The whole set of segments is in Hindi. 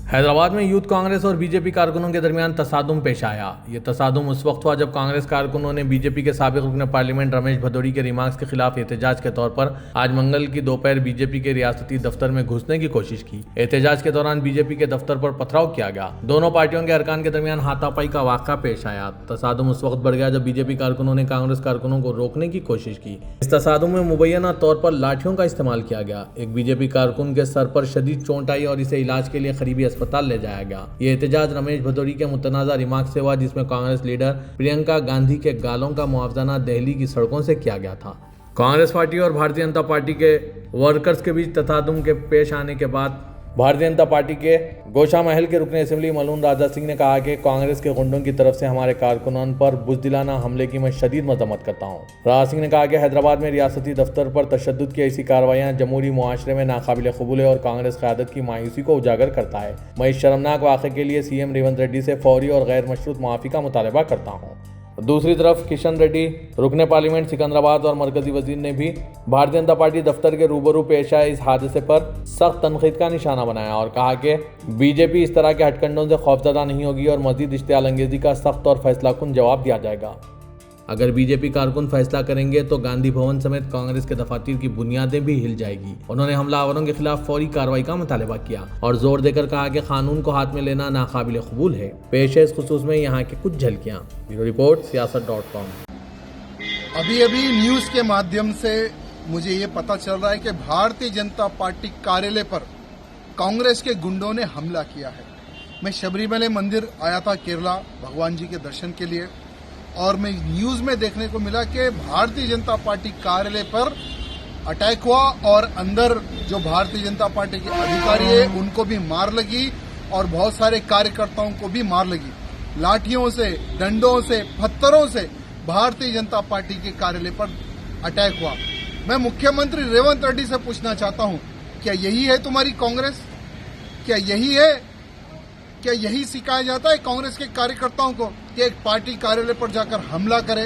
हैदराबाद में यूथ कांग्रेस और बीजेपी कारकुनों के दरमियान तसादुम पेश आया। ये तसादुम उस वक्त हुआ जब कांग्रेस कारकुनों ने बीजेपी के साबिक रुकन पार्लियामेंट रमेश भदौड़ी के रिमार्क्स के खिलाफ एहतजाज के तौर पर आज मंगल की दोपहर बीजेपी के रियासती दफ्तर में घुसने की कोशिश की। एहतजाज के दौरान बीजेपी के दफ्तर पर पथराव किया गया। दोनों पार्टियों के अरकान के दरमियान हाथापाई का वाक़ा पेश आया। तसादुम उस वक्त बढ़ गया जब बीजेपी कारकुनों ने कांग्रेस कारकुनों को रोकने की कोशिश की। इस तसादुम में मुबैना तौर पर लाठियों का इस्तेमाल किया गया। एक बीजेपी कारकुन के सर पर शदीद चोट आई और इसे इलाज के लिए करीबी अस्पताल ले जाया गया। ये एहतजाज रमेश भदौड़ी के मुतनाज़ा रिमार्क से हुआ, जिसमें कांग्रेस लीडर प्रियंका गांधी के गालों का मुआवजा दिल्ली की सड़कों से किया गया था। कांग्रेस पार्टी और भारतीय जनता पार्टी के वर्कर्स के बीच तसादुम के पेश आने के बाद भारतीय जनता पार्टी के गोशा महल के रुकने असेंबली मलून राजा सिंह ने कहा कि कांग्रेस के गुंडों की तरफ से हमारे कारकुनान पर बुज़दिलाना हमले की मैं शदीद मजम्मत करता हूँ। राजा सिंह ने कहा कि हैदराबाद में रियासती दफ्तर पर तशद्दुद की ऐसी कार्रवाइयाँ जमहूरी मुआशरे में नाकाबिल कबूल है और कांग्रेस क़यादत की मायूसी को उजागर करता है। मैं इस शर्मनाक वाक़े के लिए सीएम रेवंत रेड्डी से फौरी और गैर मशरूत माफ़ी का मुतालबा करता हूँ। दूसरी तरफ किशन रेड्डी रुकने पार्लियामेंट सिकंदराबाद और मरकजी वजीर ने भी भारतीय जनता पार्टी दफ्तर के रूबरू पेश आए इस हादसे पर सख्त तनकीद का निशाना बनाया और कहा कि बीजेपी इस तरह के हटकंडों से खौफजदा नहीं होगी और मजीद इश्तियाल अंगेजी का सख्त और फैसलाकुन जवाब दिया जाएगा। अगर बीजेपी कारकुन फैसला करेंगे तो गांधी भवन समेत कांग्रेस के दफातर की बुनियादें भी हिल जाएगी। उन्होंने हमलावरों के खिलाफ फौरी कार्रवाई का मुतालबा किया और जोर देकर कहा कि कानून को हाथ में लेना नाकाबिल कबूल है। पेश है इस खुसूस में यहाँ की कुछ झलकियाँ। Bureau report siyaasat.com। अभी न्यूज के माध्यम से मुझे ये पता चल रहा है कि भारतीय जनता पार्टी कार्यालय पर कांग्रेस के गुंडों ने हमला किया है। मैं शबरीमले मंदिर आया था केरला भगवान जी के दर्शन के लिए और मैं न्यूज में देखने को मिला कि भारतीय जनता पार्टी कार्यालय पर अटैक हुआ और अंदर जो भारतीय जनता पार्टी के अधिकारी है उनको भी मार लगी और बहुत सारे कार्यकर्ताओं को भी मार लगी। लाठियों से, डंडों से, पत्थरों से भारतीय जनता पार्टी के कार्यालय पर अटैक हुआ। मैं मुख्यमंत्री रेवंत रेड्डी से पूछना चाहता हूं, क्या यही है तुम्हारी कांग्रेस? क्या यही सिखाया जाता है कांग्रेस के कार्यकर्ताओं को कि एक पार्टी कार्यालय पर जाकर हमला करे,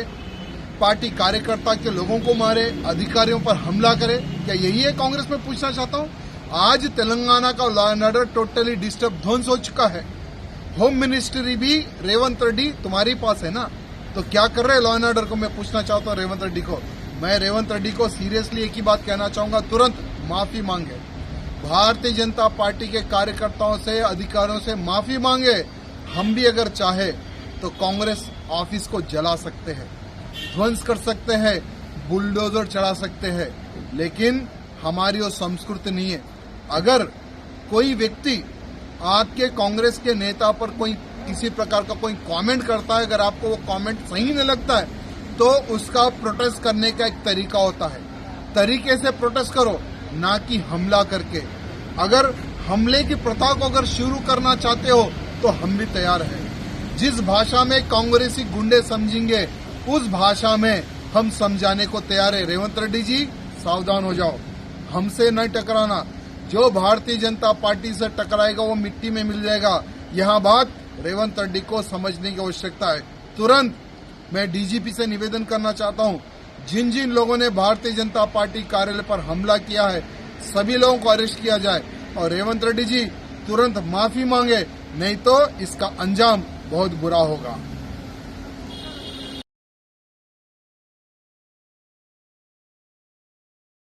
पार्टी कार्यकर्ता के लोगों को मारे, अधिकारियों पर हमला करे? क्या यही है कांग्रेस में? पूछना चाहता हूं। आज तेलंगाना का law and order totally disturb ध्वंस हो चुका है। होम मिनिस्ट्री भी रेवंत रेड्डी तुम्हारे पास है ना, तो क्या कर रहे लॉ एंड ऑर्डर को? मैं पूछना चाहता हूँ रेवंत रेड्डी को। मैं रेवंत रेड्डी को सीरियसली एक ही बात कहना चाहूंगा, तुरंत माफी मांगे। भारतीय जनता पार्टी के कार्यकर्ताओं से, अधिकारियों से माफी मांगे। हम भी अगर चाहे तो कांग्रेस ऑफिस को जला सकते हैं, ध्वंस कर सकते हैं, बुलडोजर चढ़ा सकते हैं, लेकिन हमारी वो संस्कृति नहीं है। अगर कोई व्यक्ति आपके कांग्रेस के नेता पर कोई किसी प्रकार का कोई कमेंट करता है, अगर आपको वो कमेंट सही नहीं लगता है तो उसका प्रोटेस्ट करने का एक तरीका होता है। तरीके से प्रोटेस्ट करो, ना कि हमला करके। अगर हमले की प्रथा को अगर शुरू करना चाहते हो तो हम भी तैयार हैं। जिस भाषा में कांग्रेसी गुंडे समझेंगे उस भाषा में हम समझाने को तैयार है। रेवंत रेड्डी जी सावधान हो जाओ, हमसे नहीं टकराना। जो भारतीय जनता पार्टी से टकराएगा वो मिट्टी में मिल जाएगा। यहाँ बात रेवंत रेड्डी को समझने की आवश्यकता है। तुरंत मैं डीजीपी से निवेदन करना चाहता हूँ, जिन जिन लोगों ने भारतीय जनता पार्टी कार्यालय पर हमला किया है सभी लोगों को अरेस्ट किया जाए और रेवंत रेड्डी जी तुरंत माफी मांगे, नहीं तो इसका अंजाम बहुत बुरा होगा।